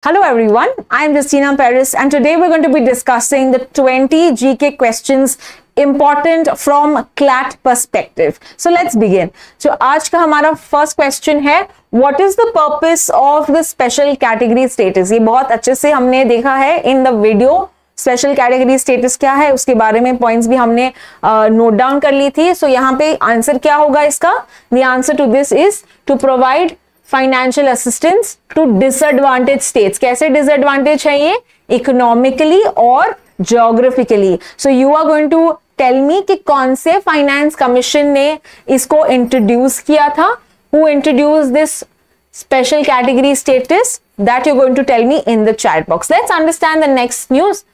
Hello everyone, I am Justina Paris and today we're going to be discussing the 20 GK questions important from CLAT perspective. So let's begin. So आज का हमारा first question है What is the purpose of the special category status? ये बहुत अच्छे से हमने देखा है in the video. Special category status क्या है उसके बारे में पॉइंट्स भी हमने नोट डाउन कर ली थी. सो यहाँ पे आंसर क्या होगा इसका? The answer to this is to provide financial assistance to disadvantage states. कैसे डिसएडवांटेज है ये? इकोनॉमिकली और geographically. So you are going to tell me कि कौन से फाइनेंस कमीशन ने इसको इंट्रोड्यूस किया था. Who introduce this special category status? That you're going to tell me in the chat box. Let's understand the next news.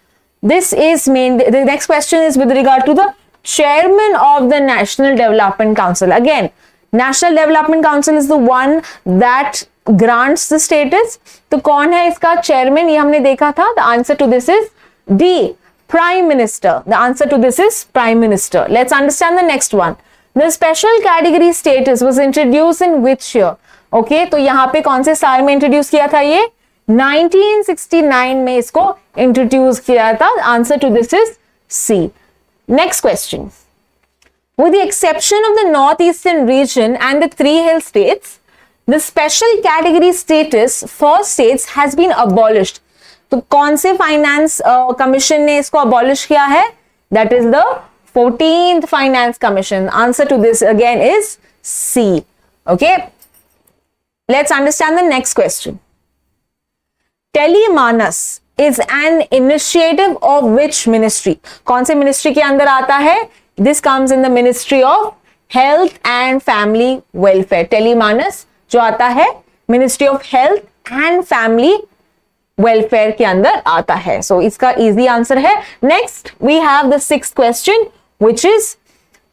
This is the next question is with regard to the chairman of the National Development Council. Again, National Development Council is the one that grants the status. तो कौन है इसका chairman? ये हमने देखा था. The answer to this is D, Prime Minister. The answer to this is Prime Minister. Let's understand the next one. The special category status was introduced in which year? Okay तो यहाँ पे कौन से साल में इंट्रोड्यूस किया था? ये 1969 में इसको इंट्रोड्यूस किया था. Answer to this is C. Next question. With the exception of the northeastern region and the three hill states, the special category status for states has been abolished. तो कौन से फाइनेंस कमीशन ने इसको abolish किया है? That is the 14th Finance Commission. Answer to this again is C. Okay. Let's understand the next question. Telemanas is an initiative of which ministry? कौन से ministry के अंदर आता है? This comes in the Ministry of Health and Family Welfare. Telemanas जो आता है Ministry of Health and Family Welfare के अंदर आता है. So इसका easy answer है. Next we have the sixth question which is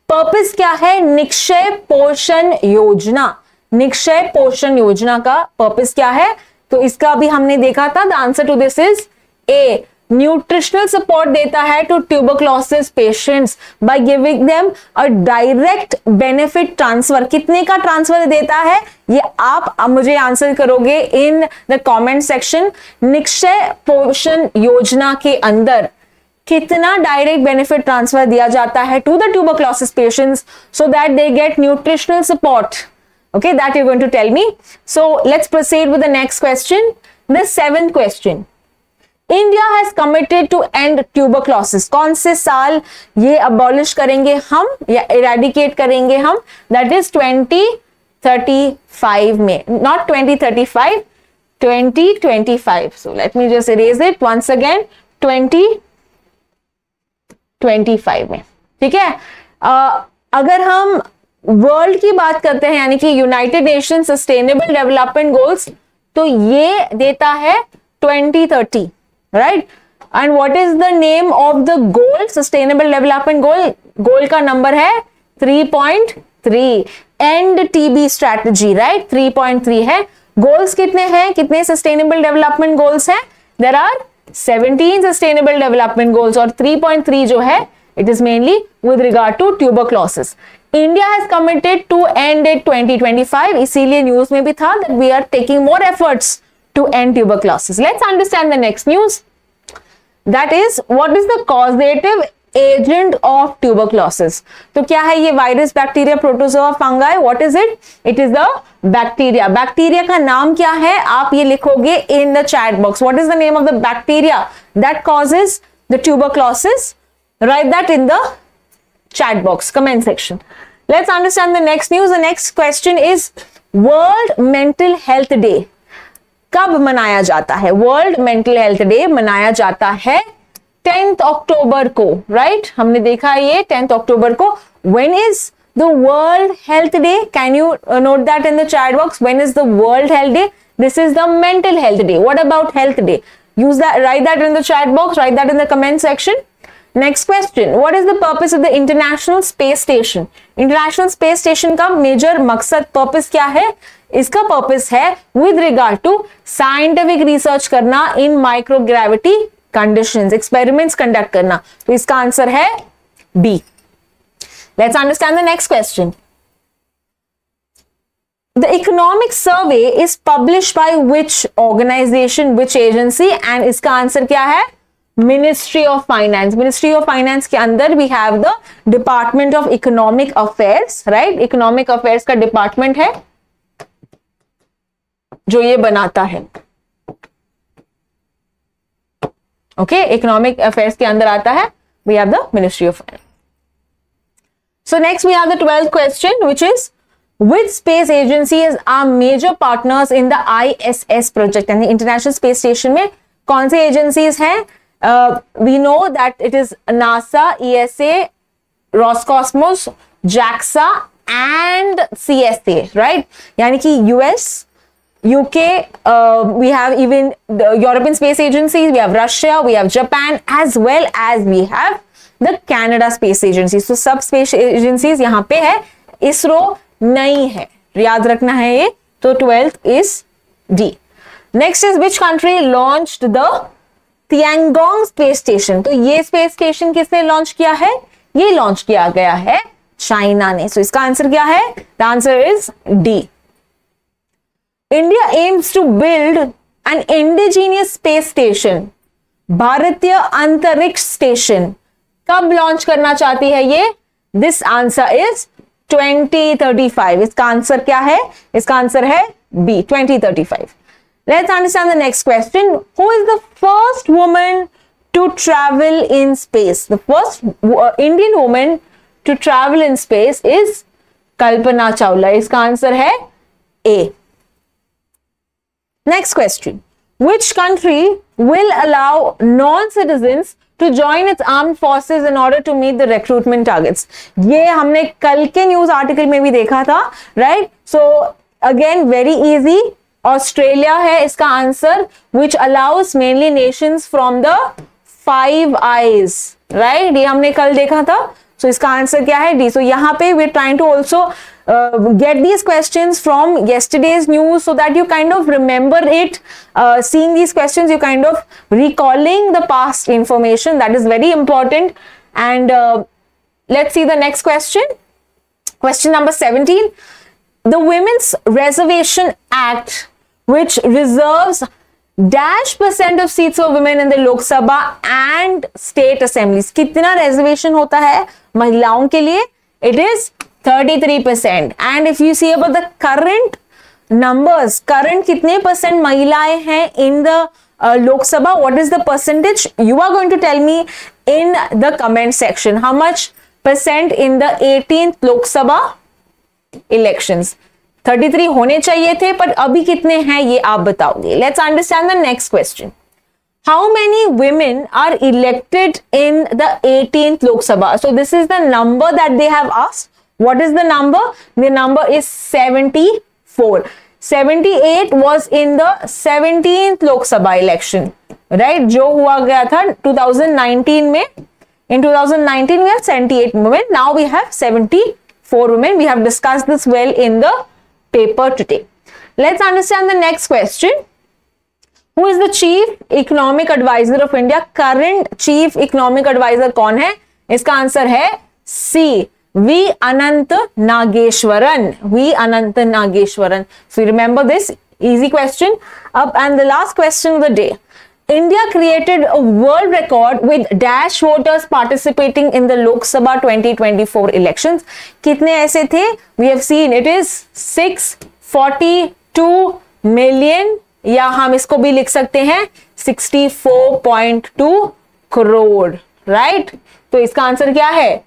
purpose क्या है? निक्षय पोषण योजना. निक्षय पोषण योजना का पर्पस क्या है? तो इसका भी हमने देखा था. The answer to this is A. Nutritional support देता है to tuberculosis patients by giving them a direct benefit transfer. कितने का ट्रांसफर देता है ये आप मुझे आंसर करोगे in the comment section. Nikshay पोषण योजना के अंदर कितना डायरेक्ट बेनिफिट ट्रांसफर दिया जाता है to the tuberculosis patients so that they get nutritional support. Okay, that you're going to tell me. So let's proceed with the next question. The seventh question. India has committed to end tuberculosis. कौन से साल ये abolish करेंगे हम या eradicate करेंगे हम? That is 2035 में. Not 2035, 2025. So let me just erase it once again. 2025 में. ठीक है? अगर हम वर्ल्ड की बात करते हैं यानी कि United nation sustainable development goals तो ये देता है 2030, right? And what is the name of the goal? Sustainable development goal का नंबर है 3.3. End TB strategy, right? 3.3 है. गोल्स कितने हैं? कितने सस्टेनेबल डेवलपमेंट गोल्स हैं? There are 17 sustainable development goals और 3.3 जो है it is mainly with regard to tuberculosis. India has committed to end it 2025. इसीलिए न्यूज में भी था that we are taking more efforts to end tuberculosis. Let's understand the next news. That is, what is the causative agent of tuberculosis? तो क्या है ये? Virus, bacteria, protozoa, fungi? What is it? It is the bacteria. Bacteria का नाम क्या है? आप ये लिखोगे in the chat box. What is the name of the bacteria that causes the tuberculosis? Write that in the chat box, comment section. Let's understand the next news. The next question is World Mental Health Day. कब मनाया जाता है? World Mental Health Day मनाया जाता है 10th अक्टूबर को, right? हमने देखा है ये 10th अक्टूबर को. When is the World Health Day? Can you note that in the chat box? When is the World Health Day? This is the Mental Health Day. What about Health Day? Use that, write that in the chat box, write that in the comment section. Next question. What is the purpose of the International Space Station? International Space Station का major मकसद, purpose क्या है? इसका purpose है with regard to scientific research करना in microgravity conditions, experiments conduct करना. तो इसका आंसर है B. Let's understand the next question. The economic survey is published by which organization, which agency? And इसका आंसर क्या है? Ministry of Finance. Ministry of Finance के अंदर we have the Department of Economic Affairs, right? Economic Affairs का department है जो ये बनाता है. Okay, Economic Affairs के अंदर आता है. We have the Ministry of Finance. So next we have the 12th question, which is which space agencies are major partners in the ISS project? यानी International Space Station में कौन से agencies हैं? We know that it is NASA, ESA, Roscosmos, JAXA and CSA, right? यानी कि US, UK, we have even the European Space Agency, we have Russia, we have Japan, as well as we have the Canada Space Agency. So सब space agencies यहाँ पे है, ISRO नहीं है, याद रखना है ये. तो 12th is D. Next is which country launched the Tiangong Space Station? तो ये space station किसने लॉन्च किया है? ये लॉन्च किया गया है चाइना ने. So इसका आंसर क्या है? The answer is D. India aims to build an indigenous space station. भारतीय अंतरिक्ष स्टेशन कब लॉन्च करना चाहती है ये? This answer is 2035. इसका आंसर क्या है? इसका आंसर है B, 2035. Let's understand the next question. Who is the first woman to travel in space? The first Indian woman to travel in space is Kalpana Chawla. इसका answer है A. Next question. Which country will allow non-citizens to join its armed forces in order to meet the recruitment targets? ये हमने कल के news article में भी देखा था, right? So again very easy. Australia है इसका answer, which allows mainly nations from the Five Eyes, right? ये हमने कल देखा था. So इसका आंसर क्या है? D. So यहाँ पे we're trying to also get these questions from yesterday's news so that you kind of remember it. Seeing these questions, you kind of recalling the past information. That is very important. And let's see the next question. Question number 17. The Women's Reservation Act, which reserves -% of seats for women in the Lok Sabha and state assemblies. कितना reservation होता है महिलाओं के लिए? It is 33%. And if you see about the current numbers, current कितने percent महिलाएं हैं in the Lok Sabha? What is the percentage? You are going to tell me in the comment section. How much percent in the 18th Lok Sabha elections? 33 होने चाहिए थे, पर अभी कितने हैं ये आप बताओगे. Let's understand the next question. How many women are elected in the 18th Lok Sabha? So this is the number that they have asked. What is the number? The number is 74. 78 was in the 17th Lok Sabha election, right? जो हुआ गया था 2019 में. In 2019 we have 78 women. Now we have 74 women. We have discussed this well in the paper today. Let's understand the next question. Who is the Chief Economic Advisor of India? Current Chief Economic Advisor कौन है? इसका answer है C. V. Anant Nageshwaran. V. Anant Nageshwaran. So remember this easy question. Up and the last question of the day. India created a world record with dash voters participating in the Lok Sabha 2024 elections. कितने ऐसे थे? We have seen it is 642 million, या हम इसको भी लिख सकते हैं 64.2 करोड़, right? तो इसका आंसर क्या है?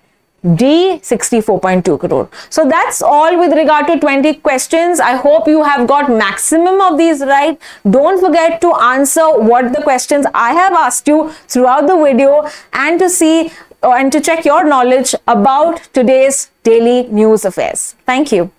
D, 64.2 crore. So that's all with regard to 20 questions. I hope you have got maximum of these right. Don't forget to answer what the questions I have asked you throughout the video, and to see and to check your knowledge about today's daily news affairs. Thank you.